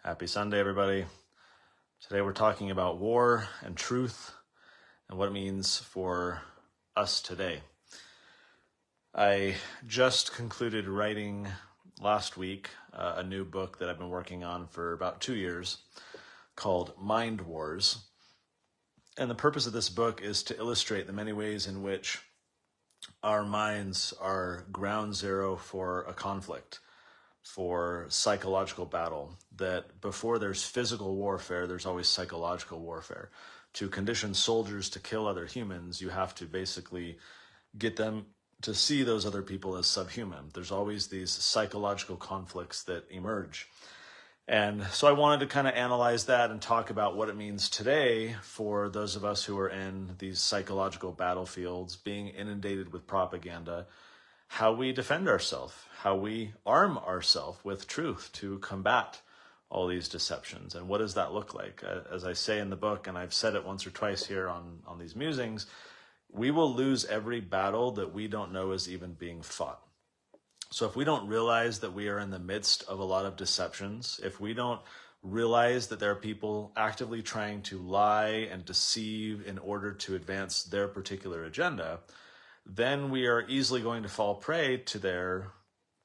Happy Sunday, everybody. Today we're talking about war and truth and what it means for us today. I just concluded writing last week a new book that I've been working on for about 2 years called Mind Wars. And the purpose of this book is to illustrate the many ways in which our minds are ground zero for a conflict, for psychological battle, that before there's physical warfare, there's always psychological warfare. To condition soldiers to kill other humans, you have to basically get them to see those other people as subhuman. There's always these psychological conflicts that emerge. And so I wanted to kind of analyze that and talk about what it means today for those of us who are in these psychological battlefields, being inundated with propaganda, how we defend ourselves, how we arm ourselves with truth to combat all these deceptions. And what does that look like? As I say in the book, and I've said it once or twice here on these musings, we will lose every battle that we don't know is even being fought. So if we don't realize that we are in the midst of a lot of deceptions, if we don't realize that there are people actively trying to lie and deceive in order to advance their particular agenda, then we are easily going to fall prey to their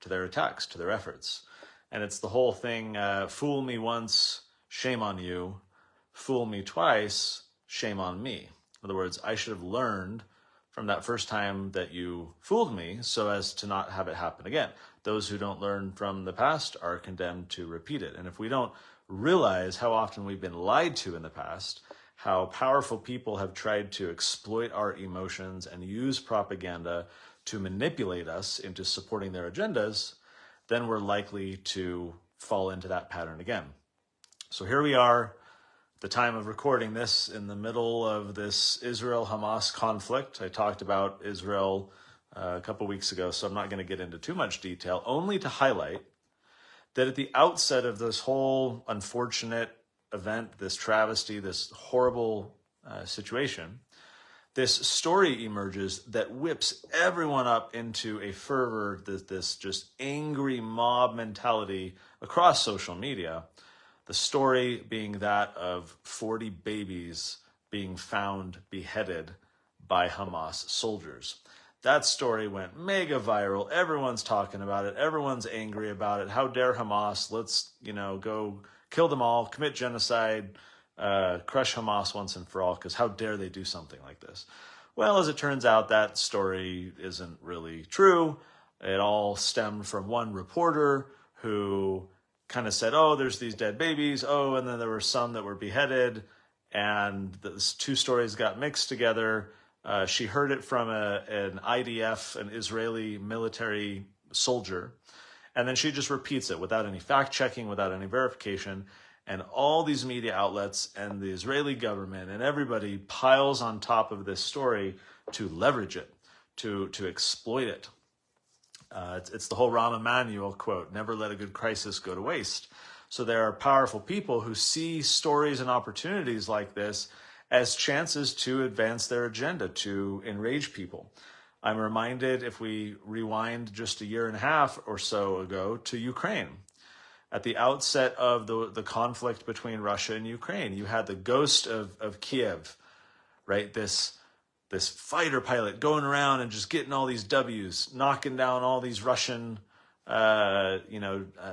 attacks, to their efforts. And it's the whole thing, fool me once, shame on you. Fool me twice, shame on me. In other words, I should have learned from that first time that you fooled me so as to not have it happen again. Those who don't learn from the past are condemned to repeat it. And if we don't realize how often we've been lied to in the past, how powerful people have tried to exploit our emotions and use propaganda to manipulate us into supporting their agendas, then we're likely to fall into that pattern again. So here we are, the time of recording this, in the middle of this Israel-Hamas conflict. I talked about Israel a couple weeks ago, so I'm not going to get into too much detail, only to highlight that at the outset of this whole unfortunate event, this travesty, this horrible situation, this story emerges that whips everyone up into a fervor, this just angry mob mentality across social media. The story being that of 40 babies being found beheaded by Hamas soldiers. That story went mega viral. Everyone's talking about it. Everyone's angry about it. How dare Hamas? Let's, go kill them all, commit genocide, crush Hamas once and for all, because how dare they do something like this? Well, as it turns out, that story isn't really true. It all stemmed from one reporter who kind of said, oh, there's these dead babies, and then there were some that were beheaded, and those two stories got mixed together. She heard it from an IDF, an Israeli military soldier, and then she just repeats it without any fact-checking, without any verification. And all these media outlets and the Israeli government and everybody piles on top of this story to leverage it, to exploit it. It's the whole Rahm Emanuel quote, never let a good crisis go to waste. So there are powerful people who see stories and opportunities like this as chances to advance their agenda, to enrage people. I'm reminded, if we rewind just a year and a half or so ago, to Ukraine. At the outset of the conflict between Russia and Ukraine, you had the ghost of Kiev, right? This fighter pilot going around and just getting all these W's, knocking down all these Russian,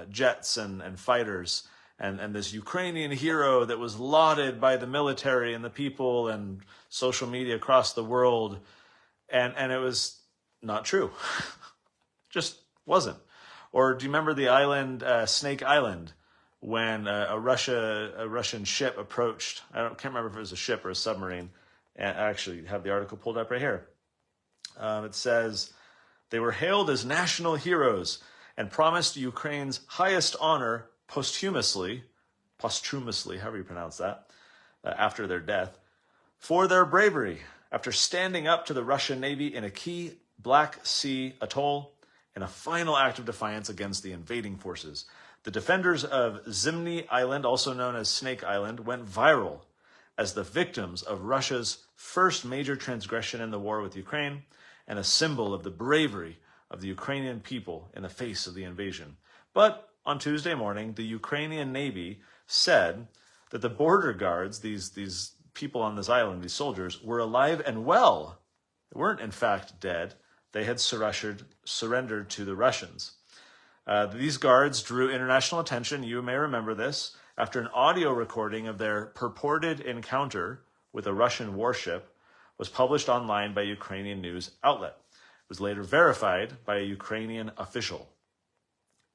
jets and fighters, and this Ukrainian hero that was lauded by the military and the people and social media across the world, and it was not true, just wasn't. Or do you remember the island, Snake Island, when a Russian ship approached? I can't remember if it was a ship or a submarine. And I actually have the article pulled up right here. It says, they were hailed as national heroes and promised Ukraine's highest honor posthumously, however you pronounce that, after their death, for their bravery after standing up to the Russian Navy in a key Black Sea atoll in a final act of defiance against the invading forces. The defenders of Zimny Island, also known as Snake Island, went viral as the victims of Russia's first major transgression in the war with Ukraine and a symbol of the bravery of the Ukrainian people in the face of the invasion. But on Tuesday morning, the Ukrainian Navy said that the border guards, these people on this island, these soldiers, were alive and well. They weren't, in fact, dead. They had surrendered to the Russians. These guards drew international attention, you may remember this, after an audio recording of their purported encounter with a Russian warship was published online by a Ukrainian news outlet. It was later verified by a Ukrainian official.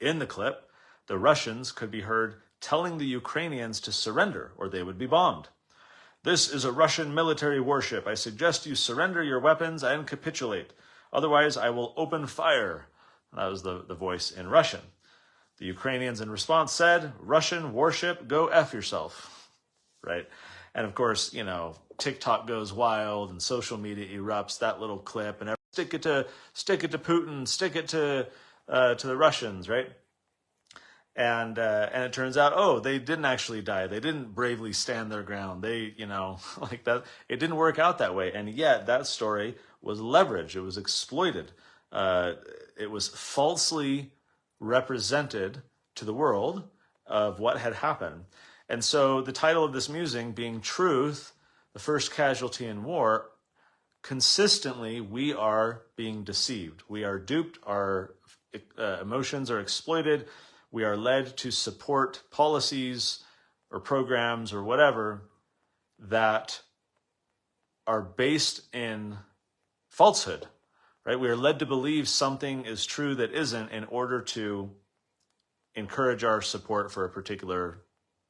In the clip, the Russians could be heard telling the Ukrainians to surrender or they would be bombed. "This is a Russian military warship. I suggest you surrender your weapons and capitulate. Otherwise, I will open fire." That was the voice in Russian. The Ukrainians in response said, "Russian warship, go F yourself." Right? And of course, TikTok goes wild and social media erupts, that little clip, and stick it to Putin, stick it to the Russians, right? And it turns out, they didn't actually die. They didn't bravely stand their ground. They, like that. It didn't work out that way. And yet that story was leveraged. It was exploited. It was falsely represented to the world of what had happened. And so the title of this musing being Truth, the First Casualty in War, consistently we are being deceived. We are duped. Our emotions are exploited. We are led to support policies or programs or whatever that are based in falsehood, right? We are led to believe something is true that isn't in order to encourage our support for a particular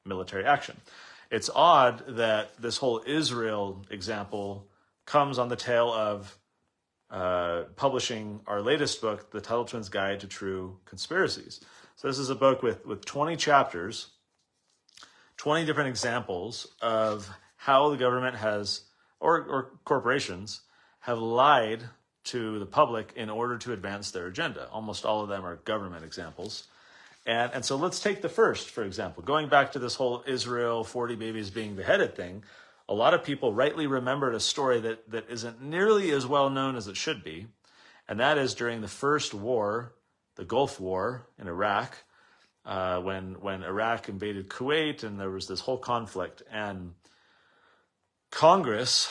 military action. It's odd that this whole Israel example comes on the tail of publishing our latest book, The Tuttle Twins Guide to True Conspiracies. So this is a book with 20 chapters, 20 different examples of how the government has, or corporations, have lied to the public in order to advance their agenda. Almost all of them are government examples. And so let's take the first, for example. Going back to this whole Israel 40 babies being beheaded thing, a lot of people rightly remembered a story that isn't nearly as well known as it should be, and that is during the first war, the Gulf War in Iraq, when Iraq invaded Kuwait, and there was this whole conflict. And Congress,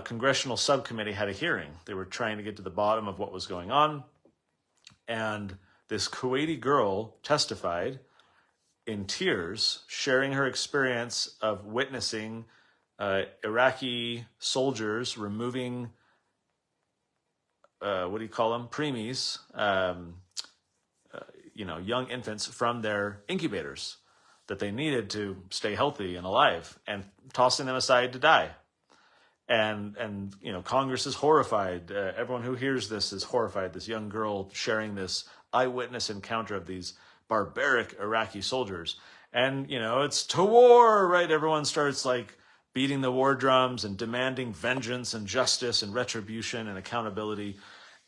congressional subcommittee, had a hearing. They were trying to get to the bottom of what was going on. And this Kuwaiti girl testified in tears, sharing her experience of witnessing Iraqi soldiers removing, preemies, young infants from their incubators that they needed to stay healthy and alive, and tossing them aside to die. And Congress is horrified. Everyone who hears this is horrified. This young girl sharing this eyewitness encounter of these barbaric Iraqi soldiers. And, it's to war, right? Everyone starts beating the war drums and demanding vengeance and justice and retribution and accountability.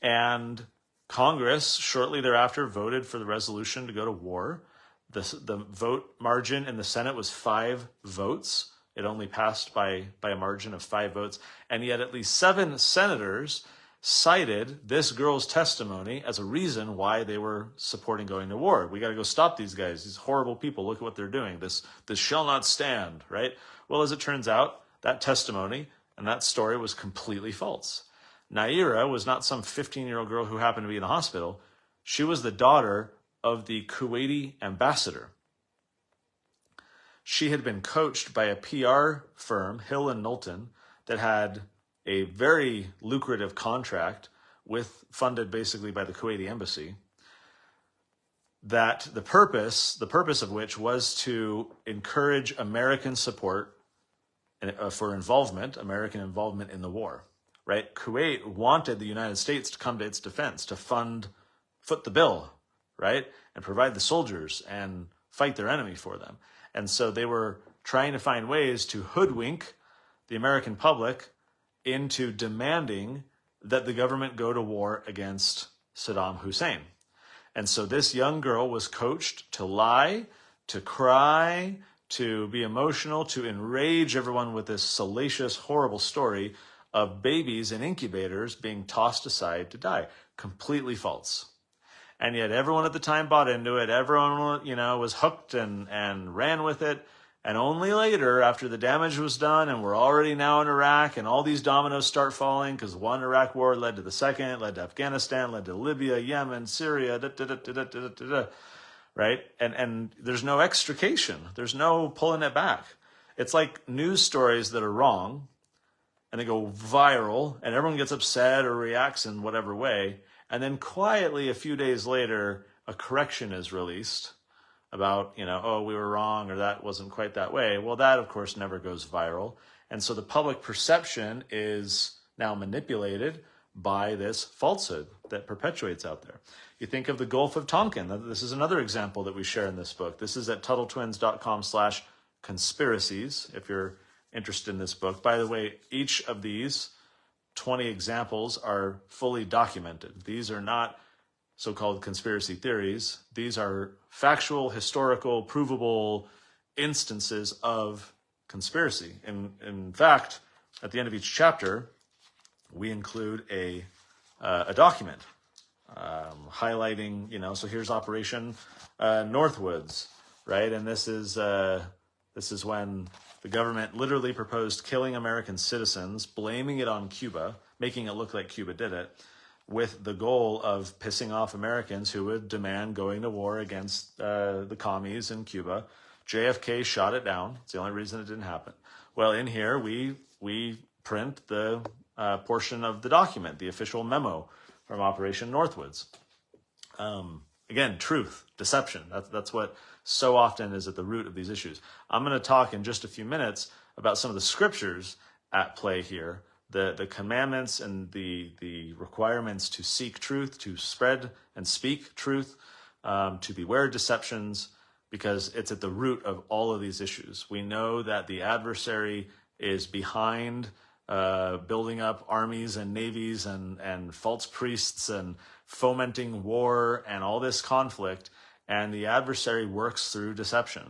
And Congress shortly thereafter voted for the resolution to go to war. The vote margin in the Senate was 5 votes. It only passed by a margin of 5 votes. And yet at least 7 senators cited this girl's testimony as a reason why they were supporting going to war. We got to go stop these guys, these horrible people. Look at what they're doing. This shall not stand, right? Well, as it turns out, that testimony and that story was completely false. Naira was not some 15-year-old girl who happened to be in the hospital. She was the daughter of the Kuwaiti ambassador. She had been coached by a PR firm, Hill and Knowlton, that had a very lucrative contract funded basically by the Kuwaiti embassy, that the purpose of which was to encourage American support for American involvement in the war. Right? Kuwait wanted the United States to come to its defense, to foot the bill, right? And provide the soldiers and fight their enemy for them. And so they were trying to find ways to hoodwink the American public into demanding that the government go to war against Saddam Hussein. And so this young girl was coached to lie, to cry, to be emotional, to enrage everyone with this salacious, horrible story of babies in incubators being tossed aside to die. Completely false. And yet everyone at the time bought into it. Everyone, was hooked and ran with it. And only later, after the damage was done and we're already now in Iraq and all these dominoes start falling because one Iraq war led to the second, led to Afghanistan, led to Libya, Yemen, Syria, right? And there's no extrication. There's no pulling it back. It's like news stories that are wrong and they go viral and everyone gets upset or reacts in whatever way. And then quietly a few days later, a correction is released about, oh, we were wrong or that wasn't quite that way. Well, that, of course, never goes viral. And so the public perception is now manipulated by this falsehood that perpetuates out there. You think of the Gulf of Tonkin. This is another example that we share in this book. This is at TuttleTwins.com/conspiracies, if you're interested in this book. By the way, each of these 20 examples are fully documented. These are not so-called conspiracy theories. These are factual, historical, provable instances of conspiracy. In fact, at the end of each chapter, we include a document highlighting, so here's Operation Northwoods, right? And this is when the government literally proposed killing American citizens, blaming it on Cuba, making it look like Cuba did it, with the goal of pissing off Americans who would demand going to war against the commies in Cuba. JFK shot it down. It's the only reason it didn't happen. Well, in here, we print the portion of the document, the official memo from Operation Northwoods. Again, truth, deception. That's what so often is at the root of these issues. I'm going to talk in just a few minutes about some of the scriptures at play here, the commandments and the requirements to seek truth, to spread and speak truth, to beware deceptions, because it's at the root of all of these issues. We know that the adversary is behind building up armies and navies and false priests and fomenting war and all this conflict, and the adversary works through deception.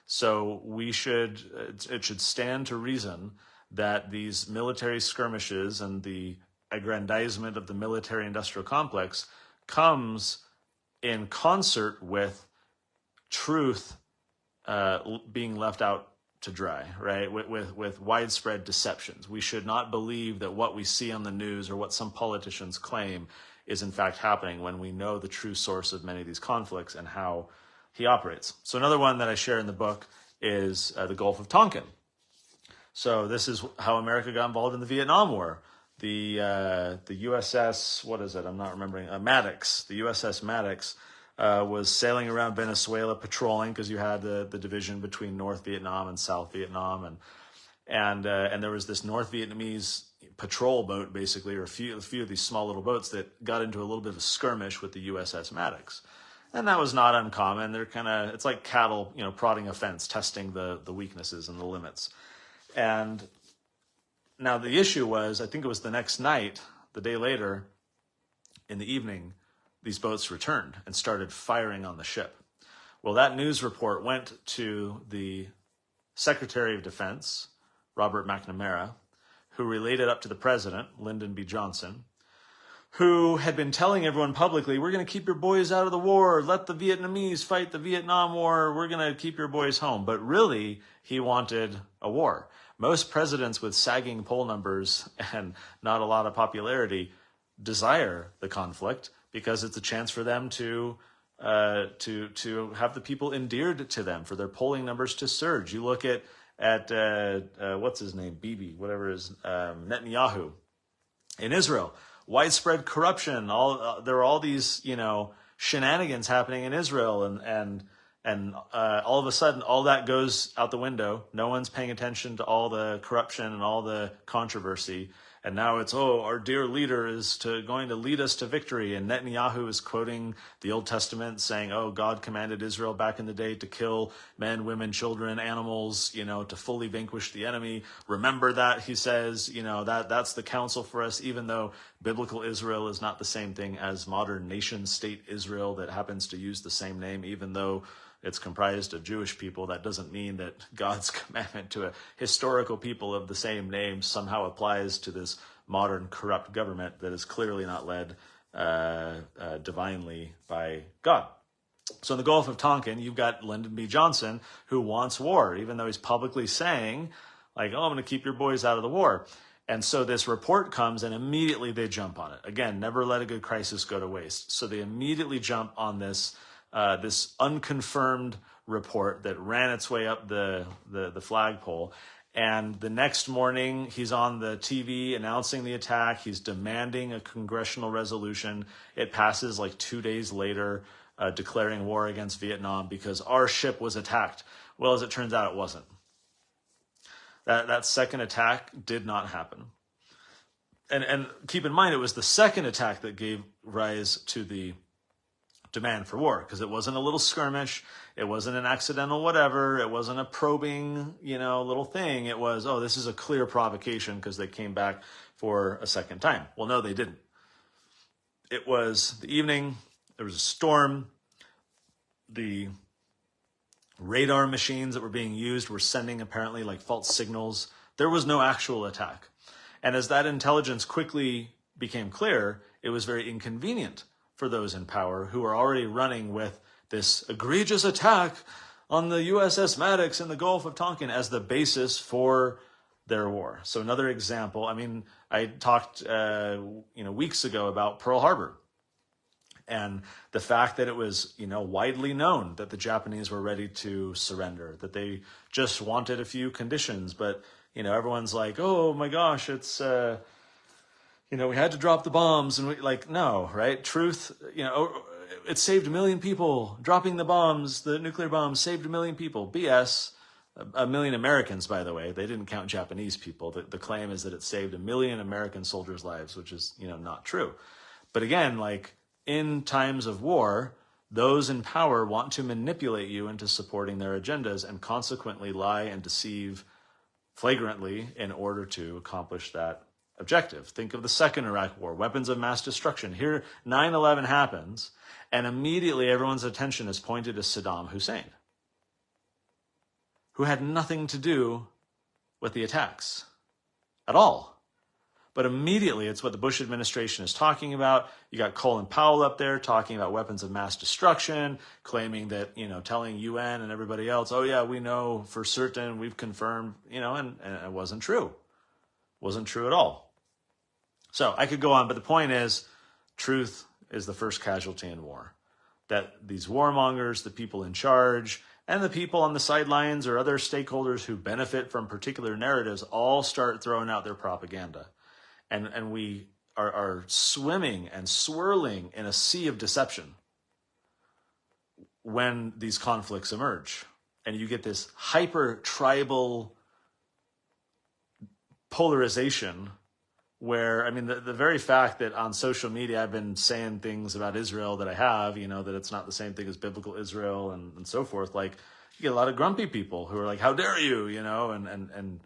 So it should stand to reason that these military skirmishes and the aggrandizement of the military-industrial complex comes in concert with truth being left out to dry, right? With widespread deceptions. We should not believe that what we see on the news or what some politicians claim is in fact happening when we know the true source of many of these conflicts and how he operates. So another one that I share in the book is the Gulf of Tonkin. So this is how America got involved in the Vietnam War. The USS, what is it? I'm not remembering. Maddox, the USS Maddox was sailing around Venezuela patrolling, because you had the division between North Vietnam and South Vietnam, and there was this North Vietnamese patrol boat, basically, or a few of these small little boats that got into a little bit of a skirmish with the USS Maddox. And that was not uncommon. They're it's like cattle, prodding a fence, testing the weaknesses and the limits. And now the issue was, I think it was the next night, the day later, in the evening, these boats returned and started firing on the ship. Well, that news report went to the Secretary of Defense, Robert McNamara, who relayed it up to the president, Lyndon B. Johnson, who had been telling everyone publicly, we're going to keep your boys out of the war, let the Vietnamese fight the Vietnam War, we're going to keep your boys home. But really, he wanted a war. Most presidents with sagging poll numbers and not a lot of popularity desire the conflict, because it's a chance for them to have the people endeared to them, for their polling numbers to surge. You look at what's his name, Bibi, whatever is Netanyahu in Israel. Widespread corruption. There are all these shenanigans happening in Israel, and all of a sudden all that goes out the window. No one's paying attention to all the corruption and all the controversy. And now it's, our dear leader is going to lead us to victory. And Netanyahu is quoting the Old Testament saying, God commanded Israel back in the day to kill men, women, children, animals, to fully vanquish the enemy. Remember that, he says, that's the counsel for us, even though biblical Israel is not the same thing as modern nation state Israel that happens to use the same name, even though it's comprised of Jewish people. That doesn't mean that God's commandment to a historical people of the same name somehow applies to this modern corrupt government that is clearly not led divinely by God. So in the Gulf of Tonkin, you've got Lyndon B. Johnson, who wants war, even though he's publicly saying, like, oh, I'm going to keep your boys out of the war. And so this report comes, and immediately they jump on it. Again, never let a good crisis go to waste. So they immediately jump on this this unconfirmed report that ran its way up the flagpole. And the next morning, he's on the TV announcing the attack. He's demanding a congressional resolution. It passes like 2 days later, declaring war against Vietnam because our ship was attacked. Well, as it turns out, it wasn't. That second attack did not happen. And keep in mind, it was the second attack that gave rise to the demand for war, because it wasn't a little skirmish. It wasn't an accidental whatever. It wasn't a probing, little thing. It was, oh, this is a clear provocation because they came back for a second time. Well, no, they didn't. It was the evening. There was a storm. The radar machines that were being used were sending apparently like false signals. There was no actual attack. And as that intelligence quickly became clear, it was very inconvenient for those in power who were already running with this egregious attack on the USS Maddox in the Gulf of Tonkin as the basis for their war. So another example, I talked weeks ago about Pearl Harbor and the fact that it was widely known that the Japanese were ready to surrender, that they just wanted a few conditions, but everyone's like, oh my gosh, it's we had to drop the bombs, and no, right? Truth, it saved 1 million people. Dropping the bombs, the nuclear bombs, saved 1 million people. BS. 1 million Americans, by the way. They didn't count Japanese people. The claim is that it saved 1 million American soldiers' lives, which is, not true. But again, in times of war, those in power want to manipulate you into supporting their agendas and consequently lie and deceive flagrantly in order to accomplish that objective. Think of the second Iraq War, weapons of mass destruction. Here, 9/11 happens, and immediately everyone's attention is pointed to Saddam Hussein, who had nothing to do with the attacks at all. But immediately, it's what the Bush administration is talking about. You got Colin Powell up there talking about weapons of mass destruction, claiming that, telling UN and everybody else, oh yeah, we know for certain, we've confirmed, and it wasn't true. Wasn't true at all. So I could go on, but the point is, truth is the first casualty in war. That these warmongers, the people in charge, and the people on the sidelines or other stakeholders who benefit from particular narratives all start throwing out their propaganda. And we are swimming and swirling in a sea of deception when these conflicts emerge. And you get this hyper-tribal polarization where, the very fact that on social media I've been saying things about Israel that I have, that it's not the same thing as biblical Israel and so forth, you get a lot of grumpy people who are like, how dare you, and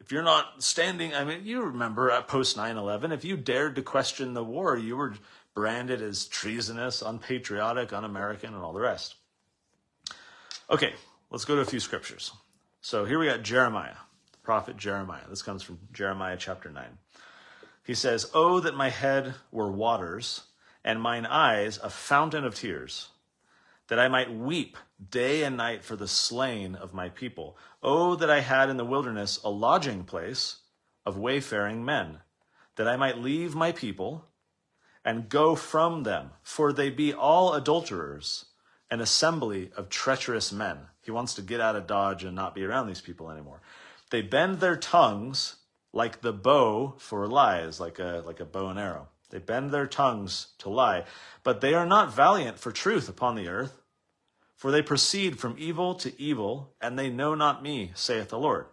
if you're not standing, you remember at post 9/11, if you dared to question the war, you were branded as treasonous, unpatriotic, un-American, and all the rest. Okay, let's go to a few scriptures. So here we got Jeremiah, the prophet Jeremiah. This comes from Jeremiah chapter 9. He says, oh, that my head were waters, and mine eyes a fountain of tears, that I might weep day and night for the slain of my people. Oh, that I had in the wilderness a lodging place of wayfaring men, that I might leave my people and go from them, for they be all adulterers, an assembly of treacherous men. He wants to get out of Dodge and not be around these people anymore. They bend their tongues like the bow for lies, like a bow and arrow. They bend their tongues to lie, but they are not valiant for truth upon the earth. For they proceed from evil to evil, and they know not me, saith the Lord.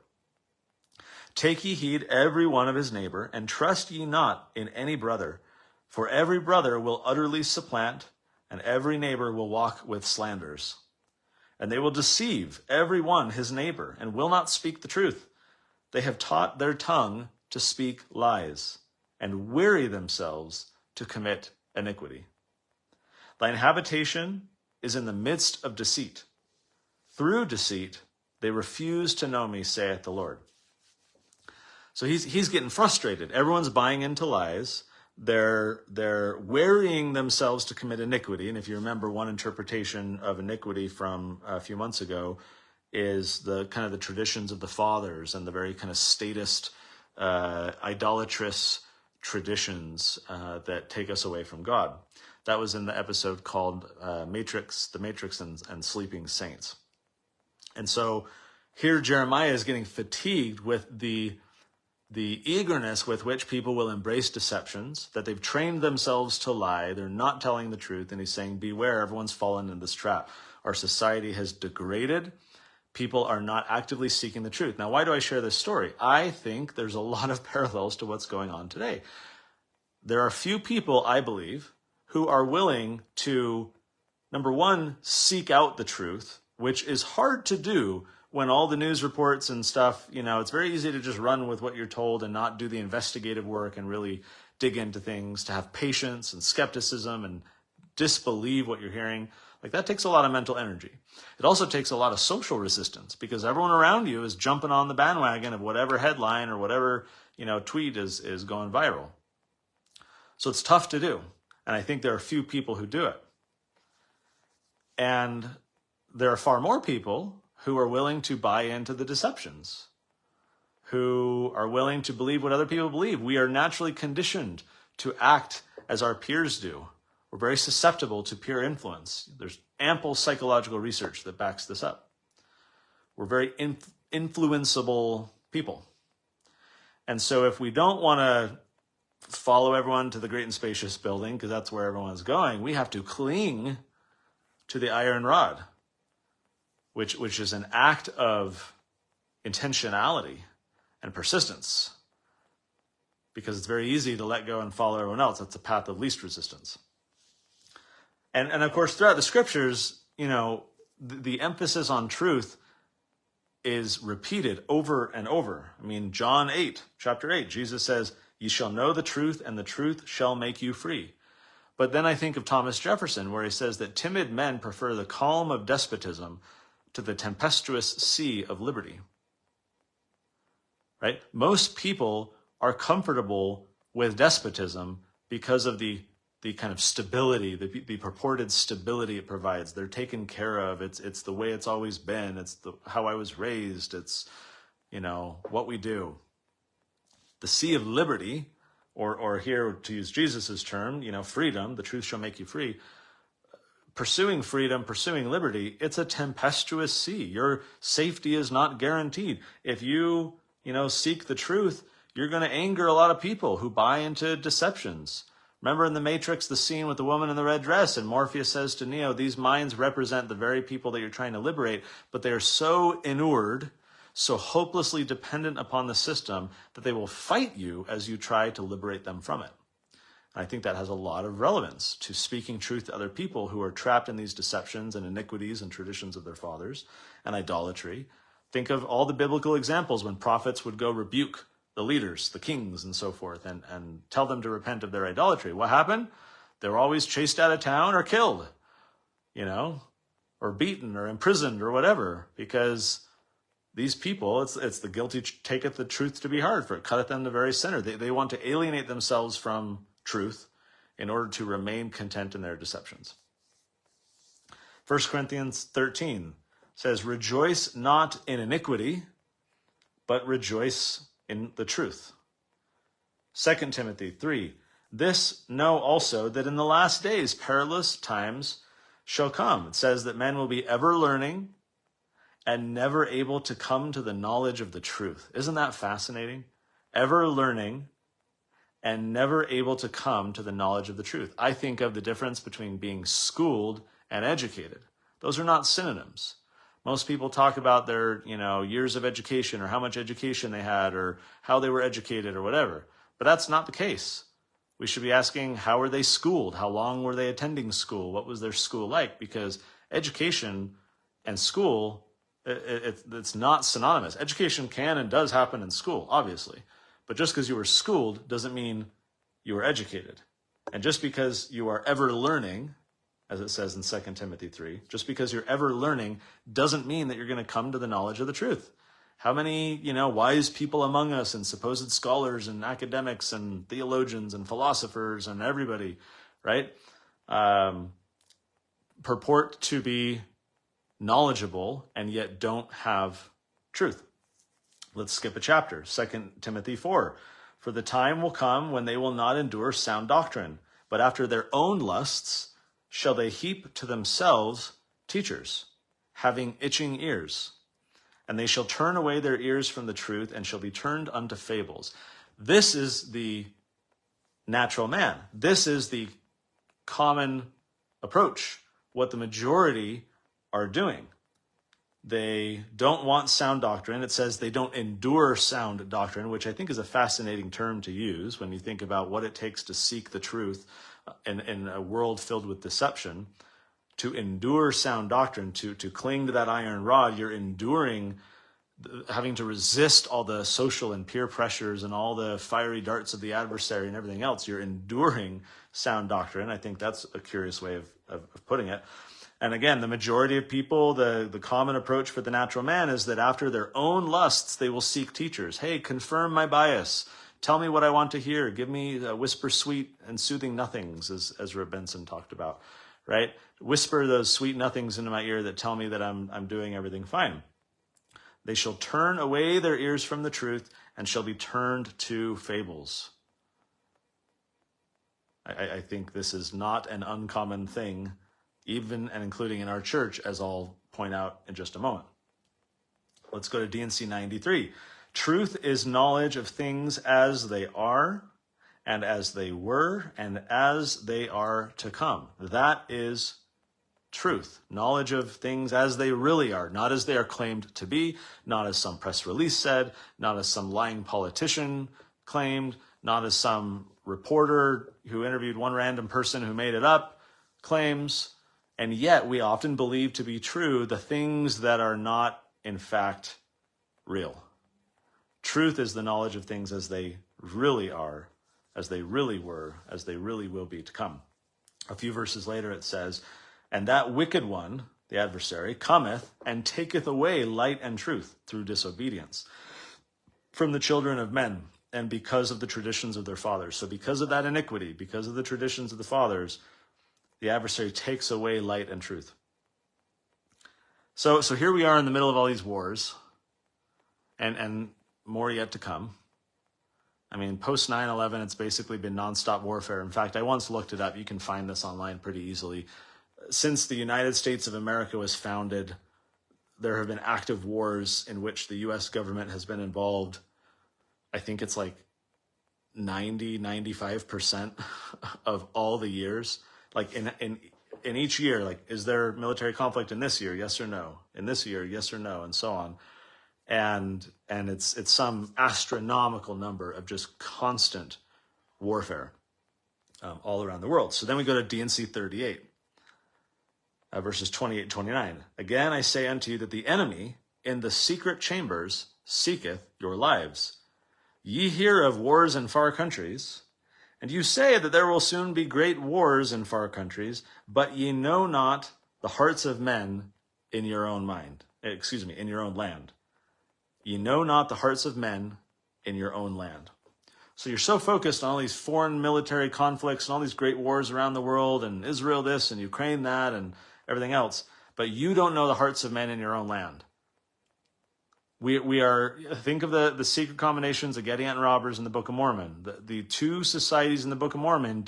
Take ye heed every one of his neighbor, and trust ye not in any brother. For every brother will utterly supplant, and every neighbor will walk with slanders. And they will deceive every one his neighbor, and will not speak the truth. They have taught their tongue to speak lies, and weary themselves to commit iniquity. Thine habitation is in the midst of deceit. Through deceit, they refuse to know me, saith the Lord. So he's getting frustrated. Everyone's buying into lies. they're wearying themselves to commit iniquity. And if you remember, one interpretation of iniquity from a few months ago is the kind of the traditions of the fathers and the very kind of statist, idolatrous traditions that take us away from God. That was in the episode called The Matrix and Sleeping Saints. And so here Jeremiah is getting fatigued with the eagerness with which people will embrace deceptions, that they've trained themselves to lie, they're not telling the truth, and he's saying, beware, everyone's fallen in this trap. Our society has degraded. People are not actively seeking the truth. Now, why do I share this story? I think there's a lot of parallels to what's going on today. There are few people, I believe, who are willing to, number one, seek out the truth, which is hard to do when all the news reports and stuff, it's very easy to just run with what you're told and not do the investigative work and really dig into things, to have patience and skepticism and disbelieve what you're hearing. Like, that takes a lot of mental energy. It also takes a lot of social resistance because everyone around you is jumping on the bandwagon of whatever headline or whatever, tweet is going viral. So it's tough to do. And I think there are few people who do it. And there are far more people who are willing to buy into the deceptions, who are willing to believe what other people believe. We are naturally conditioned to act as our peers do. We're very susceptible to peer influence. There's ample psychological research that backs this up. We're very influenceable people. And so if we don't want to follow everyone to the great and spacious building, because that's where everyone's going, we have to cling to the iron rod, which is an act of intentionality and persistence, because it's very easy to let go and follow everyone else. That's the path of least resistance. And of course, throughout the scriptures, the emphasis on truth is repeated over and over. I mean, John 8, chapter 8, Jesus says, "You shall know the truth, and the truth shall make you free." But then I think of Thomas Jefferson, where he says that timid men prefer the calm of despotism to the tempestuous sea of liberty. Right? Most people are comfortable with despotism because of the kind of stability, the purported stability it provides. They're taken care of. It's the way it's always been. It's how I was raised. It's, what we do. The sea of liberty, or here to use Jesus's term, freedom, the truth shall make you free. Pursuing freedom, pursuing liberty, it's a tempestuous sea. Your safety is not guaranteed. If you, seek the truth, you're going to anger a lot of people who buy into deceptions. Remember in The Matrix, the scene with the woman in the red dress, and Morpheus says to Neo, these minds represent the very people that you're trying to liberate, but they are so inured, so hopelessly dependent upon the system that they will fight you as you try to liberate them from it. And I think that has a lot of relevance to speaking truth to other people who are trapped in these deceptions and iniquities and traditions of their fathers and idolatry. Think of all the biblical examples when prophets would go rebuke the leaders, the kings, and so forth, and tell them to repent of their idolatry. What happened? They were always chased out of town or killed, or beaten or imprisoned or whatever, because these people, it's the guilty taketh the truth to be hard, for it cutteth them the very center. They want to alienate themselves from truth in order to remain content in their deceptions. 1 Corinthians 13 says, rejoice not in iniquity, but rejoice in the truth. 2 Timothy 3, this know also that in the last days perilous times shall come. It says that men will be ever learning and never able to come to the knowledge of the truth. Isn't that fascinating? Ever learning and never able to come to the knowledge of the truth. I think of the difference between being schooled and educated. Those are not synonyms. Most people talk about their, years of education or how much education they had or how they were educated or whatever. But that's not the case. We should be asking, how were they schooled? How long were they attending school? What was their school like? Because education and school, it's not synonymous. Education can and does happen in school, obviously. But just because you were schooled doesn't mean you were educated. And just because you are ever learning, as it says in 2 Timothy 3, just because you're ever learning doesn't mean that you're going to come to the knowledge of the truth. How many, wise people among us and supposed scholars and academics and theologians and philosophers and everybody, right? Purport to be knowledgeable and yet don't have truth. Let's skip a chapter. 2 Timothy 4. For the time will come when they will not endure sound doctrine, but after their own lusts shall they heap to themselves teachers, having itching ears. And they shall turn away their ears from the truth and shall be turned unto fables. This is the natural man. This is the common approach, what the majority are doing. They don't want sound doctrine. It says they don't endure sound doctrine, which I think is a fascinating term to use when you think about what it takes to seek the truth in a world filled with deception. To endure sound doctrine, to cling to that iron rod, you're enduring having to resist all the social and peer pressures and all the fiery darts of the adversary and everything else. You're enduring sound doctrine. I think that's a curious way of putting it. And again, the majority of people, the common approach for the natural man is that after their own lusts, they will seek teachers. Hey, confirm my bias. Tell me what I want to hear. Give me whisper sweet and soothing nothings, as Ezra Benson talked about, right? Whisper those sweet nothings into my ear that tell me that I'm doing everything fine. They shall turn away their ears from the truth and shall be turned to fables. I think this is not an uncommon thing, even and including in our church, as I'll point out in just a moment. Let's go to D&C 93. Truth is knowledge of things as they are, and as they were, and as they are to come. That is truth. Knowledge of things as they really are, not as they are claimed to be, not as some press release said, not as some lying politician claimed, not as some reporter who interviewed one random person who made it up claims. And yet we often believe to be true the things that are not, in fact, real. Truth is the knowledge of things as they really are, as they really were, as they really will be to come. A few verses later it says, and that wicked one, the adversary, cometh and taketh away light and truth through disobedience from the children of men, and because of the traditions of their fathers. So because of that iniquity, because of the traditions of the fathers, the adversary takes away light and truth. So here we are in the middle of all these wars, and more yet to come. I mean, post 9/11, it's basically been nonstop warfare. In fact, I once looked it up. You can find this online pretty easily. Since the United States of America was founded, there have been active wars in which the U.S. government has been involved. I think it's like 95% of all the years. Like in each year, like, is there military conflict in this year? Yes or no? In this year, yes or no? And so on. And it's some astronomical number of just constant warfare all around the world. So then we go to D&C 38, verses 28 and 29. Again, I say unto you that the enemy in the secret chambers seeketh your lives. Ye hear of wars in far countries, and you say that there will soon be great wars in far countries, but ye know not the hearts of men in your own in your own land. Ye know not the hearts of men in your own land. So you're so focused on all these foreign military conflicts and all these great wars around the world, and Israel this and Ukraine that and everything else, but you don't know the hearts of men in your own land. We are, think of the secret combinations of Gadianton robbers in the Book of Mormon. The two societies in the Book of Mormon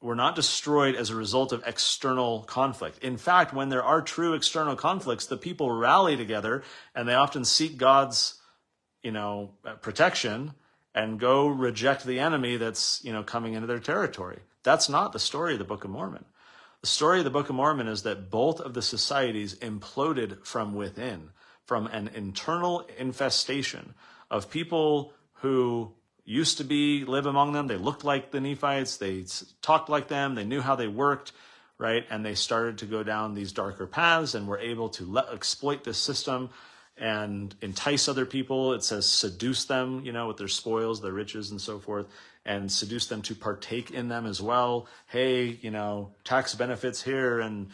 were not destroyed as a result of external conflict. In fact, when there are true external conflicts, the people rally together and they often seek God's, protection and go reject the enemy that's, coming into their territory. That's not the story of the Book of Mormon. The story of the Book of Mormon is that both of the societies imploded from within, from an internal infestation of people who used to live among them. They looked like the Nephites. They talked like them. They knew how they worked, right? And they started to go down these darker paths and were able to exploit this system and entice other people. It says seduce them, with their spoils, their riches and so forth, and seduce them to partake in them as well. Hey, tax benefits here and,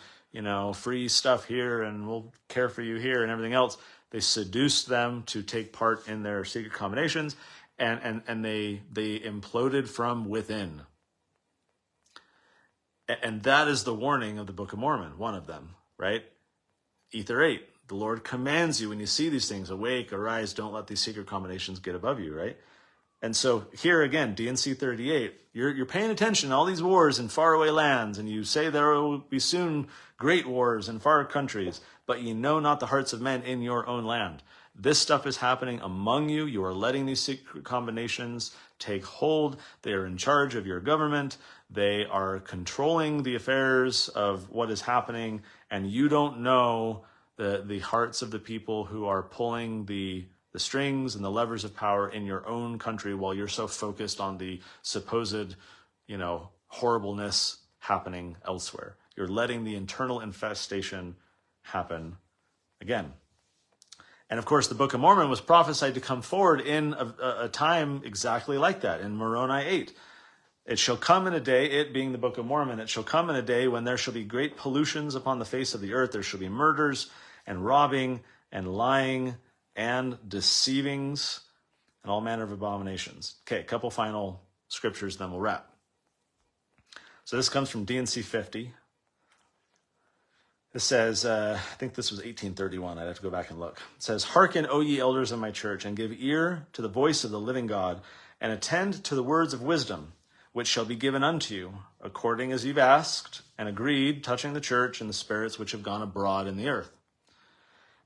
free stuff here and we'll care for you here and everything else. They seduced them to take part in their secret combinations, and they imploded from within. And that is the warning of the Book of Mormon, one of them, right? Ether 8, the Lord commands you when you see these things, awake, arise, don't let these secret combinations get above you, right? And so here again, D&C 38, you're paying attention to all these wars in faraway lands, and you say there will be soon great wars in far countries, but ye know not the hearts of men in your own land. This stuff is happening among you. You are letting these secret combinations take hold. They are in charge of your government. They are controlling the affairs of what is happening, and you don't know the hearts of the people who are pulling the strings and the levers of power in your own country while you're so focused on the supposed, horribleness happening elsewhere. You're letting the internal infestation happen again. And of course, the Book of Mormon was prophesied to come forward in a time exactly like that, in Moroni 8. It shall come in a day, it being the Book of Mormon, it shall come in a day when there shall be great pollutions upon the face of the earth. There shall be murders and robbing and lying and deceivings and all manner of abominations. Okay, a couple final scriptures, then we'll wrap. So this comes from D&C 50. It says, I think this was 1831. I'd have to go back and look. It says, "Hearken, O ye elders of my church, and give ear to the voice of the living God, and attend to the words of wisdom, which shall be given unto you, according as you've asked and agreed, touching the church and the spirits which have gone abroad in the earth.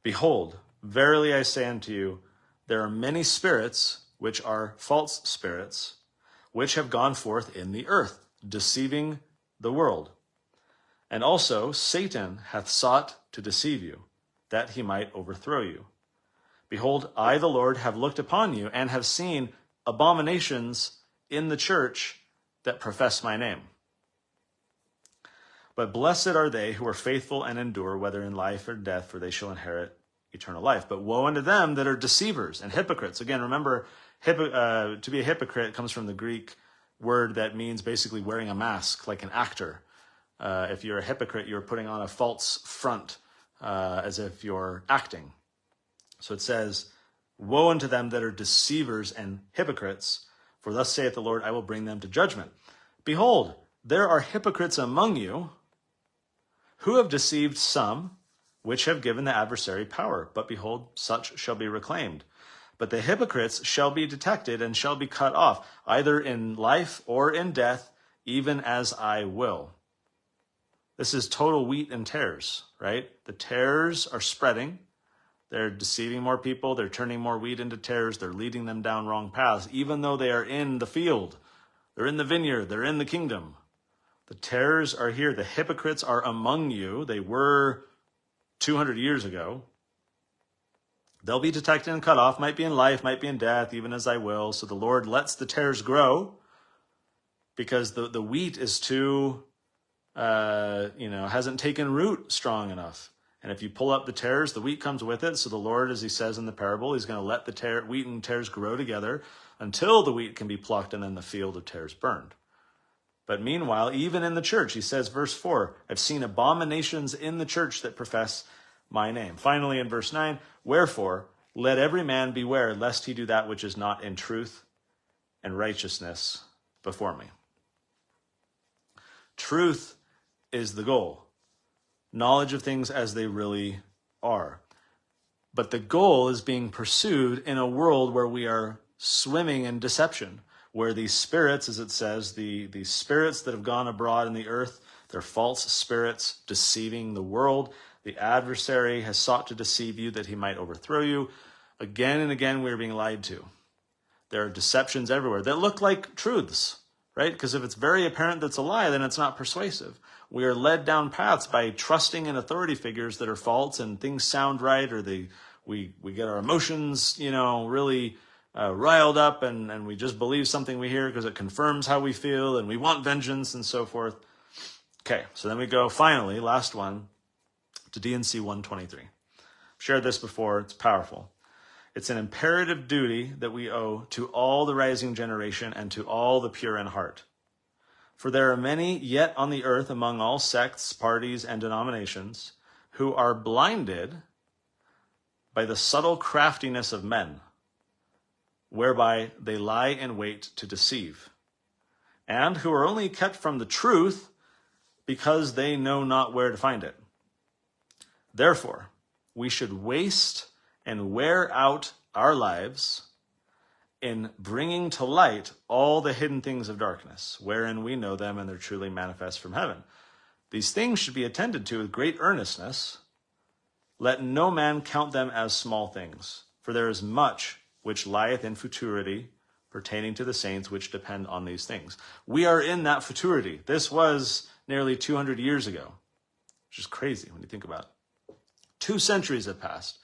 Behold, verily I say unto you, there are many spirits, which are false spirits, which have gone forth in the earth, deceiving the world. And also Satan hath sought to deceive you, that he might overthrow you. Behold, I, the Lord, have looked upon you, and have seen abominations in the church that profess my name. But blessed are they who are faithful and endure, whether in life or death, for they shall inherit eternal life. But woe unto them that are deceivers and hypocrites." Again, remember, to be a hypocrite comes from the Greek word that means basically wearing a mask, like an actor. If you're a hypocrite, you're putting on a false front, as if you're acting. So it says, "Woe unto them that are deceivers and hypocrites, for thus saith the Lord, I will bring them to judgment. Behold, there are hypocrites among you, who have deceived some, which have given the adversary power. But behold, such shall be reclaimed. But the hypocrites shall be detected and shall be cut off, either in life or in death, even as I will." This is total wheat and tares, right? The tares are spreading. They're deceiving more people. They're turning more wheat into tares. They're leading them down wrong paths, even though they are in the field. They're in the vineyard. They're in the kingdom. The tares are here. The hypocrites are among you. They were 200 years ago. They'll be detected and cut off. Might be in life, might be in death, even as I will. So the Lord lets the tares grow because the wheat is too... hasn't taken root strong enough. And if you pull up the tares, the wheat comes with it. So the Lord, as he says in the parable, he's going to let the wheat and tares grow together until the wheat can be plucked and then the field of tares burned. But meanwhile, even in the church, he says, verse 4, "I've seen abominations in the church that profess my name." Finally, in verse 9, "Wherefore, let every man beware, lest he do that which is not in truth and righteousness before me." Truth is the goal. Knowledge of things as they really are. But the goal is being pursued in a world where we are swimming in deception, where these spirits, as it says, the spirits that have gone abroad in the earth, they're false spirits deceiving the world. The adversary has sought to deceive you that he might overthrow you. Again and again, we're being lied to. There are deceptions everywhere that look like truths, right? Because if it's very apparent that's a lie, then it's not persuasive. We are led down paths by trusting in authority figures that are false, and things sound right, or we get our emotions, really riled up, and we just believe something we hear because it confirms how we feel, and we want vengeance and so forth. Okay, so then we go finally, last one, to D&C 123. I've shared this before, it's powerful. It's an imperative duty that we owe to all the rising generation and to all the pure in heart. For there are many yet on the earth among all sects, parties, and denominations who are blinded by the subtle craftiness of men, whereby they lie in wait to deceive, and who are only kept from the truth because they know not where to find it. Therefore, we should waste and wear out our lives in bringing to light all the hidden things of darkness, wherein we know them and they're truly manifest from heaven. These things should be attended to with great earnestness. Let no man count them as small things, for there is much which lieth in futurity pertaining to the saints which depend on these things. We are in that futurity. This was nearly 200 years ago, which is crazy when you think about it. 2 centuries have passed.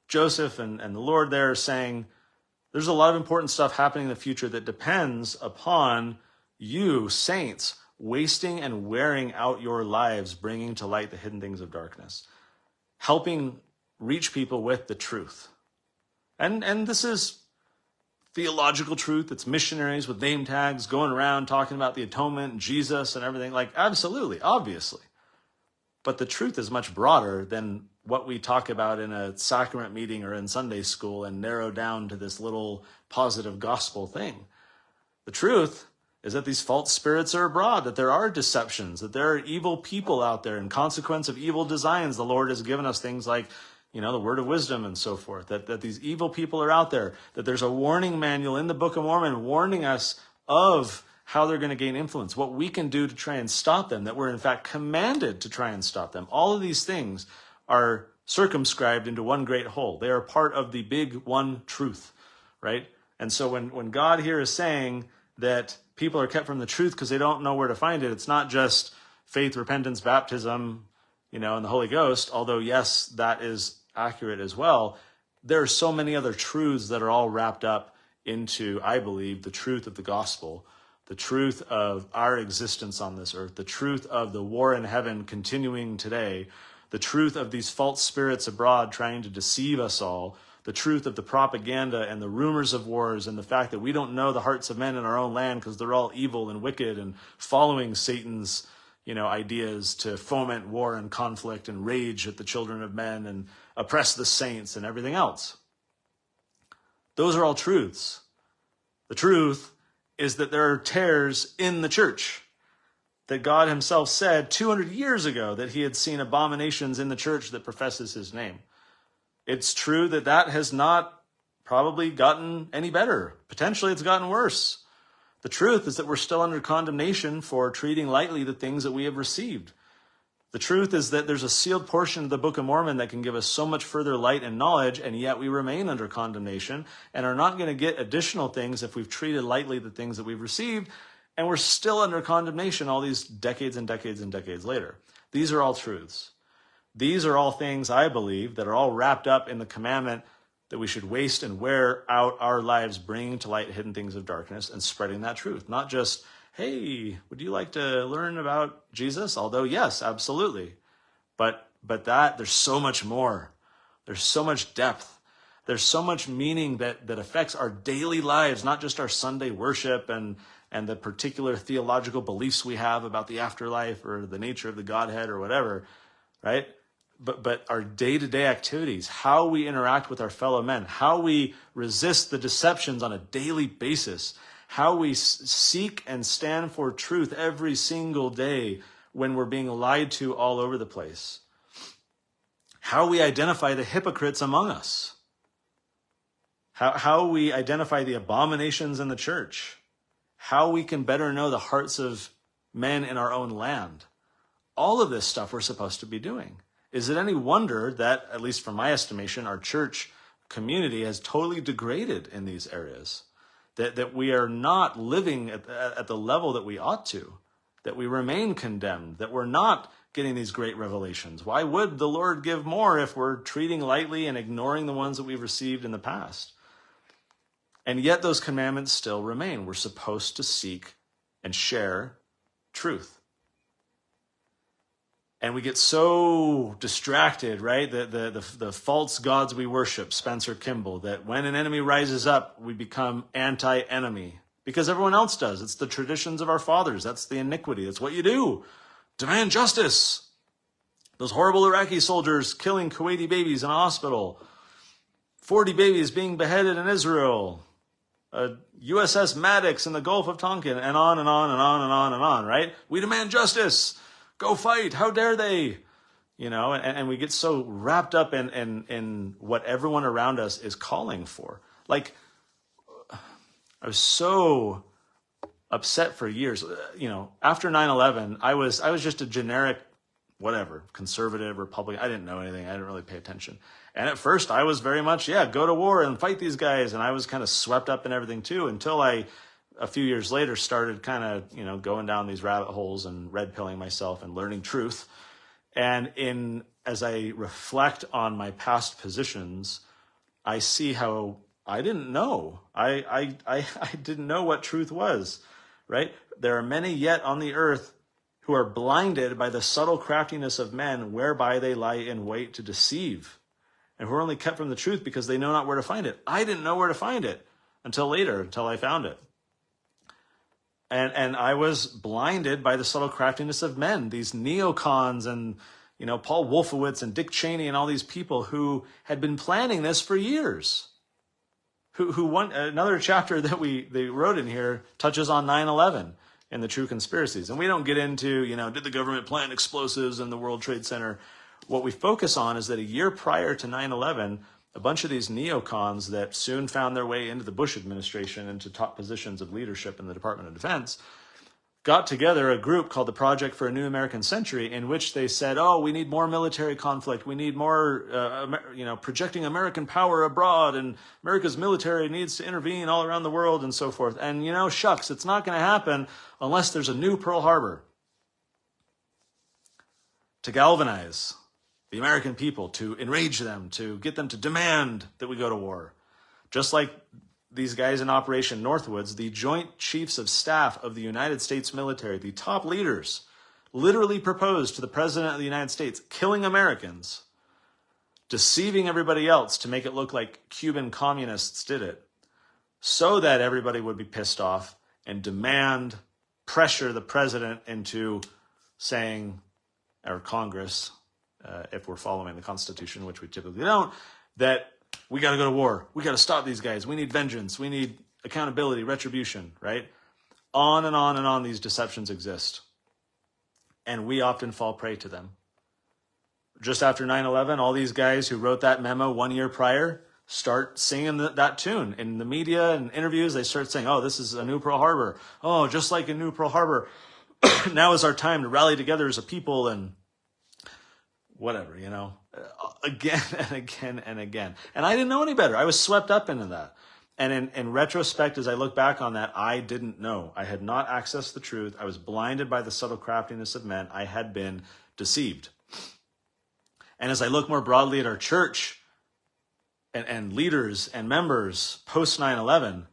Joseph and the Lord there are saying, there's a lot of important stuff happening in the future that depends upon you, saints, wasting and wearing out your lives, bringing to light the hidden things of darkness, helping reach people with the truth. And this is theological truth. It's missionaries with name tags going around talking about the atonement and Jesus and everything. Like, absolutely, obviously. But the truth is much broader than what we talk about in a sacrament meeting or in Sunday school and narrow down to this little positive gospel thing. The truth is that these false spirits are abroad, that there are deceptions, that there are evil people out there. In consequence of evil designs, the Lord has given us things like, the word of wisdom and so forth, that these evil people are out there, that there's a warning manual in the Book of Mormon warning us of how they're going to gain influence, what we can do to try and stop them, that we're in fact commanded to try and stop them. All of these things are circumscribed into one great whole. They are part of the big one truth, right? And so when God here is saying that people are kept from the truth because they don't know where to find it, it's not just faith, repentance, baptism, and the Holy Ghost, although yes, that is accurate as well. There are so many other truths that are all wrapped up into, I believe, the truth of the gospel, the truth of our existence on this earth, the truth of the war in heaven continuing today, the truth of these false spirits abroad trying to deceive us all, the truth of the propaganda and the rumors of wars and the fact that we don't know the hearts of men in our own land because they're all evil and wicked and following Satan's, ideas to foment war and conflict and rage at the children of men and oppress the saints and everything else. Those are all truths. The truth is that there are tares in the church, that God himself said 200 years ago that he had seen abominations in the church that professes his name. It's true that has not probably gotten any better. Potentially it's gotten worse. The truth is that we're still under condemnation for treating lightly the things that we have received. The truth is that there's a sealed portion of the Book of Mormon that can give us so much further light and knowledge, and yet we remain under condemnation and are not going to get additional things if we've treated lightly the things that we've received, and we're still under condemnation all these decades and decades and decades later. These are all truths. These are all things, I believe, that are all wrapped up in the commandment that we should waste and wear out our lives bringing to light hidden things of darkness and spreading that truth. Not just, hey, would you like to learn about Jesus? Although, yes, absolutely. But that, there's so much more. There's so much depth. There's so much meaning that affects our daily lives, not just our Sunday worship and the particular theological beliefs we have about the afterlife or the nature of the Godhead or whatever, right? But our day-to-day activities, how we interact with our fellow men, how we resist the deceptions on a daily basis, how we seek and stand for truth every single day when we're being lied to all over the place, how we identify the hypocrites among us, how we identify the abominations in the church, how we can better know the hearts of men in our own land. All of this stuff we're supposed to be doing. Is it any wonder that, at least from my estimation, our church community has totally degraded in these areas? That we are not living at the level that we ought to, that we remain condemned, that we're not getting these great revelations. Why would the Lord give more if we're treating lightly and ignoring the ones that we've received in the past? And yet those commandments still remain. We're supposed to seek and share truth. And we get so distracted, right? The false gods we worship, Spencer Kimball, that when an enemy rises up, we become anti-enemy. because everyone else does. It's the traditions of our fathers. That's the iniquity. That's what you do. Demand justice. Those horrible Iraqi soldiers killing Kuwaiti babies in a hospital. 40 babies being beheaded in Israel. USS Maddox in the Gulf of Tonkin, and on and on and on and on and on, right? We demand justice. Go fight. How dare they? And we get so wrapped up in what everyone around us is calling for. Like, I was so upset for years. After 9/11, I was just a generic, whatever, conservative, Republican. I didn't know anything. I didn't really pay attention. And at first, I was very much, go to war and fight these guys. And I was kind of swept up in everything too, until I, a few years later, started kind of, going down these rabbit holes and red pilling myself and learning truth. And as I reflect on my past positions, I see how I didn't know. I didn't know what truth was, right? There are many yet on the earth who are blinded by the subtle craftiness of men, whereby they lie in wait to deceive, and who are only kept from the truth because they know not where to find it. I didn't know where to find it until I found it. And I was blinded by the subtle craftiness of men, these neocons and, Paul Wolfowitz and Dick Cheney and all these people who had been planning this for years. Another chapter that they wrote in here touches on 9/11 and the true conspiracies. And we don't get into, did the government plant explosives in the World Trade Center? What we focus on is that a year prior to 9/11, a bunch of these neocons that soon found their way into the Bush administration, into top positions of leadership in the Department of Defense, got together a group called the Project for a New American Century, in which they said, we need more military conflict. We need more, projecting American power abroad, and America's military needs to intervene all around the world and so forth. And, shucks, it's not going to happen unless there's a new Pearl Harbor to galvanize the American people, to enrage them, to get them to demand that we go to war. Just like these guys in Operation Northwoods, the Joint Chiefs of Staff of the United States military, the top leaders, literally proposed to the President of the United States, killing Americans, deceiving everybody else to make it look like Cuban communists did it, so that everybody would be pissed off and pressure the president into saying, or Congress, if we're following the Constitution, which we typically don't, that we got to go to war. We got to stop these guys. We need vengeance. We need accountability, retribution, right? On and on and on these deceptions exist. And we often fall prey to them. Just after 9/11, all these guys who wrote that memo 1 year prior start singing that tune. In the media and interviews, they start saying, this is a new Pearl Harbor. Just like a new Pearl Harbor, now is our time to rally together as a people and whatever, again and again and again. And I didn't know any better. I was swept up into that. And in retrospect, as I look back on that, I didn't know. I had not accessed the truth. I was blinded by the subtle craftiness of men. I had been deceived. And as I look more broadly at our church and leaders and members post 9/11,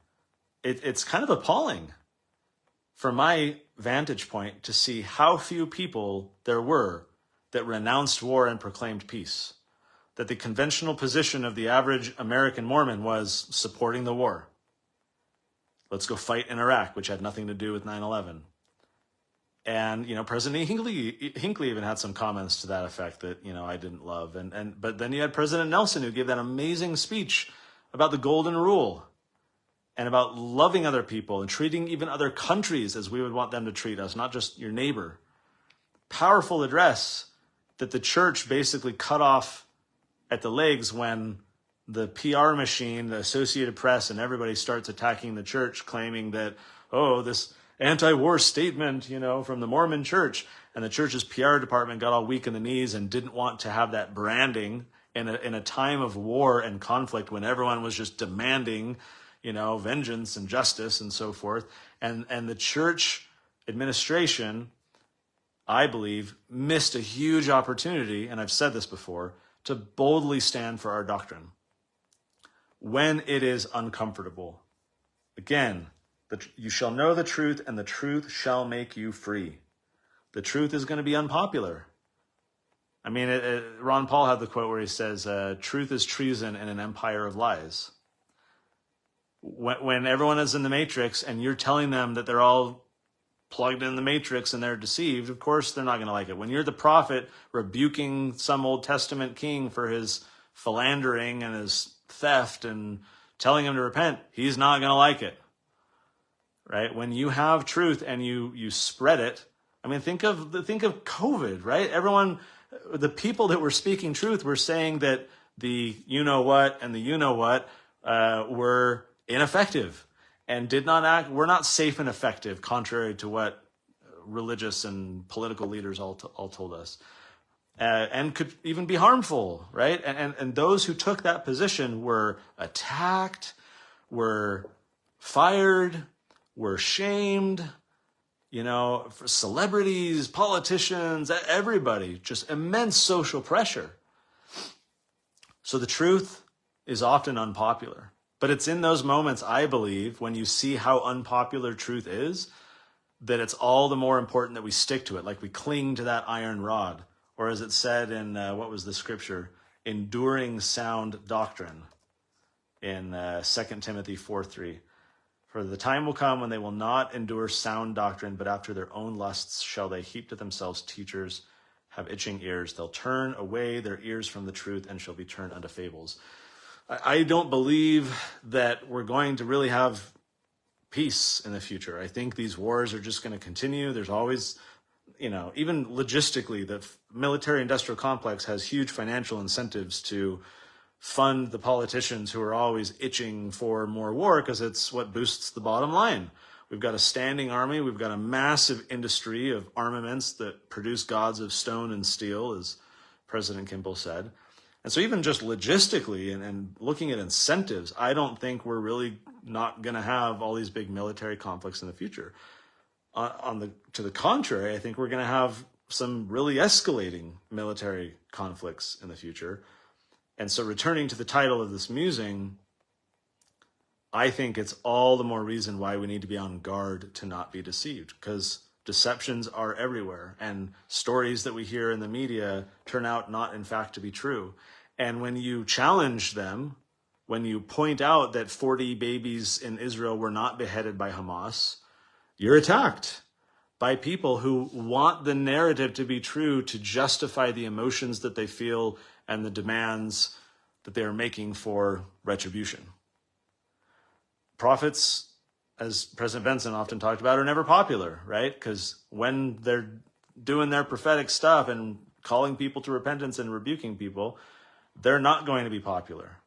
it's kind of appalling from my vantage point to see how few people there were that renounced war and proclaimed peace. That the conventional position of the average American Mormon was supporting the war. Let's go fight in Iraq, which had nothing to do with 9/11. And, President Hinckley even had some comments to that effect that, I didn't love. But then you had President Nelson, who gave that amazing speech about the Golden Rule and about loving other people and treating even other countries as we would want them to treat us, not just your neighbor. Powerful address that the church basically cut off at the legs when the PR machine, the Associated Press, and everybody starts attacking the church, claiming that, this anti-war statement, from the Mormon church. And the church's PR department got all weak in the knees and didn't want to have that branding in a time of war and conflict when everyone was just demanding, vengeance and justice and so forth. And the church administration, I believe, missed a huge opportunity, and I've said this before, to boldly stand for our doctrine when it is uncomfortable. Again, you shall know the truth, and the truth shall make you free. The truth is going to be unpopular. I mean, Ron Paul had the quote where he says, truth is treason in an empire of lies. When everyone is in the matrix and you're telling them that they're all plugged in the matrix and they're deceived, of course they're not going to like it. When you're the prophet rebuking some Old Testament king for his philandering and his theft and telling him to repent, he's not going to like it. Right? When you have truth and you spread it, I mean, think of COVID, right? Everyone, the people that were speaking truth were saying that the you know what and the you know what were ineffective and were not safe and effective, contrary to what religious and political leaders all told us, and could even be harmful, right? And those who took that position were attacked, were fired, were shamed, for celebrities, politicians, everybody, just immense social pressure. So the truth is often unpopular. But it's in those moments, I believe, when you see how unpopular truth is, that it's all the more important that we stick to it, like we cling to that iron rod. Or as it said in, what was the scripture? Enduring sound doctrine in 2 Timothy 4:3. For the time will come when they will not endure sound doctrine, but after their own lusts shall they heap to themselves teachers, have itching ears. They'll turn away their ears from the truth and shall be turned unto fables. I don't believe that we're going to really have peace in the future. I think these wars are just going to continue. There's always, even logistically, the military-industrial complex has huge financial incentives to fund the politicians who are always itching for more war because it's what boosts the bottom line. We've got a standing army. We've got a massive industry of armaments that produce gods of stone and steel, as President Kimball said. And so even just logistically and looking at incentives, I don't think we're really not going to have all these big military conflicts in the future. To the contrary, I think we're going to have some really escalating military conflicts in the future. And so returning to the title of this musing, I think it's all the more reason why we need to be on guard to not be deceived, because deceptions are everywhere and stories that we hear in the media turn out not in fact to be true. And when you challenge them, when you point out that 40 babies in Israel were not beheaded by Hamas, you're attacked by people who want the narrative to be true to justify the emotions that they feel and the demands that they are making for retribution. Prophets, as President Benson often talked about, are never popular, right? Because when they're doing their prophetic stuff and calling people to repentance and rebuking people, they're not going to be popular.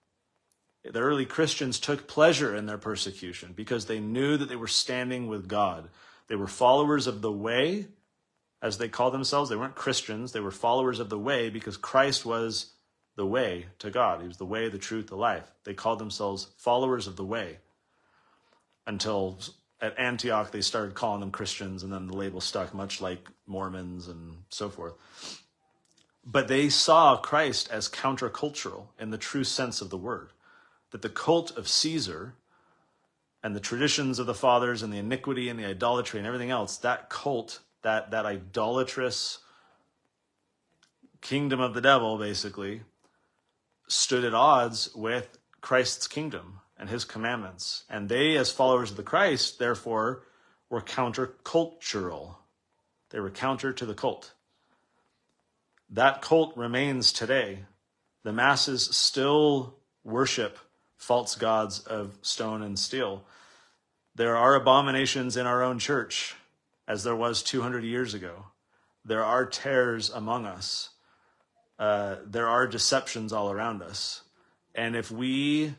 The early Christians took pleasure in their persecution because they knew that they were standing with God. They were followers of the way, as they called themselves. They weren't Christians. They were followers of the way because Christ was the way to God. He was the way, the truth, the life. They called themselves followers of the way until at Antioch they started calling them Christians, and then the label stuck, much like Mormons and so forth. But they saw Christ as countercultural in the true sense of the word, that the cult of Caesar and the traditions of the fathers and the iniquity and the idolatry and everything else, that cult, that idolatrous kingdom of the devil, basically, stood at odds with Christ's kingdom and his commandments. And they, as followers of the Christ, therefore, were countercultural. They were counter to the cult. That cult remains today. The masses still worship false gods of stone and steel. There are abominations in our own church, as there was 200 years ago. There are tares among us. There are deceptions all around us. And if we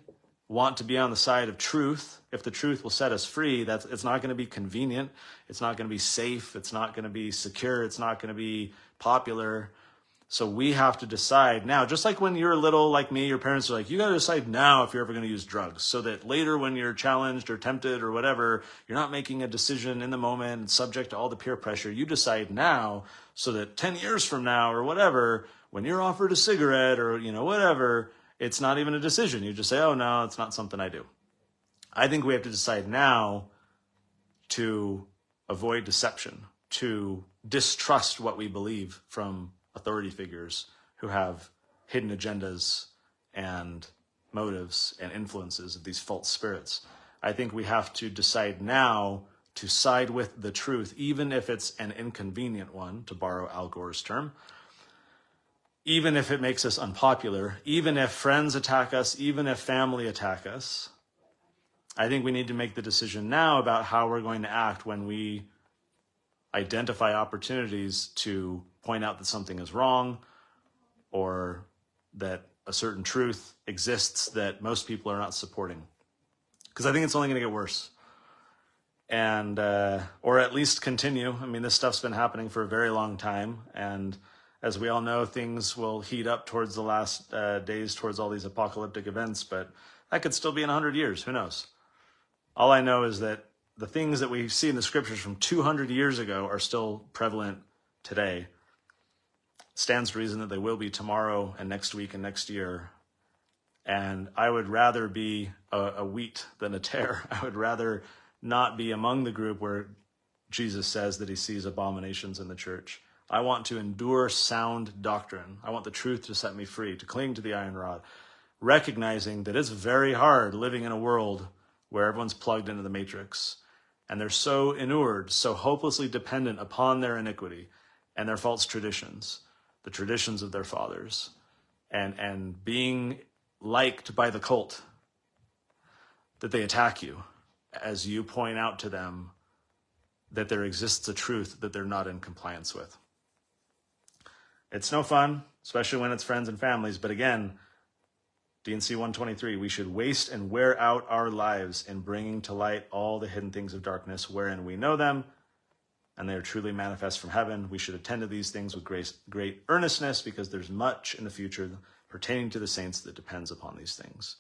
want to be on the side of truth, if the truth will set us free, it's not going to be convenient. It's not going to be safe. It's not going to be secure. It's not going to be popular. So we have to decide now, just like when you're little, like me, your parents are like, you got to decide now if you're ever going to use drugs, so that later when you're challenged or tempted or whatever, you're not making a decision in the moment and subject to all the peer pressure. You decide now so that 10 years from now or whatever, when you're offered a cigarette or, whatever, it's not even a decision. You just say, oh, no, it's not something I do. I think we have to decide now to avoid deception, to distrust what we believe from authority figures who have hidden agendas and motives and influences of these false spirits. I think we have to decide now to side with the truth, even if it's an inconvenient one, to borrow Al Gore's term, even if it makes us unpopular, even if friends attack us, even if family attack us. I think we need to make the decision now about how we're going to act when we identify opportunities to point out that something is wrong or that a certain truth exists that most people are not supporting. Because I think it's only going to get worse. And, or at least continue. I mean, this stuff's been happening for a very long time. And as we all know, things will heat up towards the last days, towards all these apocalyptic events. But that could still be in 100 years. Who knows? All I know is that the things that we see in the scriptures from 200 years ago are still prevalent today. Stands to reason that they will be tomorrow and next week and next year. And I would rather be a wheat than a tare. I would rather not be among the group where Jesus says that he sees abominations in the church. I want to endure sound doctrine. I want the truth to set me free, to cling to the iron rod, recognizing that it's very hard living in a world where everyone's plugged into the matrix and they're so inured, so hopelessly dependent upon their iniquity and their false traditions, the traditions of their fathers, and being liked by the cult, that they attack you as you point out to them that there exists a truth that they're not in compliance with. It's no fun, especially when it's friends and families. But again, D&C 123, we should waste and wear out our lives in bringing to light all the hidden things of darkness wherein we know them, and they are truly manifest from heaven. We should attend to these things with great earnestness, because there's much in the future pertaining to the saints that depends upon these things.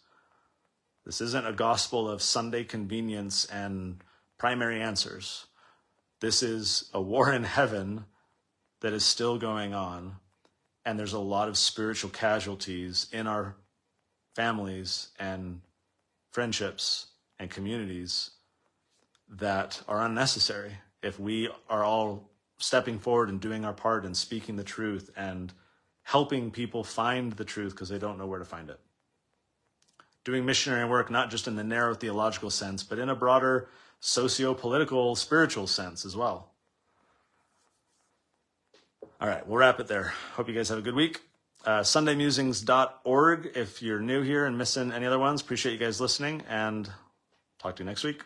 This isn't a gospel of Sunday convenience and primary answers. This is a war in heaven that is still going on, and there's a lot of spiritual casualties in our families and friendships and communities that are unnecessary if we are all stepping forward and doing our part and speaking the truth and helping people find the truth because they don't know where to find it. Doing missionary work, not just in the narrow theological sense, but in a broader socio-political, spiritual sense as well. All right, we'll wrap it there. Hope you guys have a good week. SundayMusings.org if you're new here and missing any other ones. Appreciate you guys listening, and talk to you next week.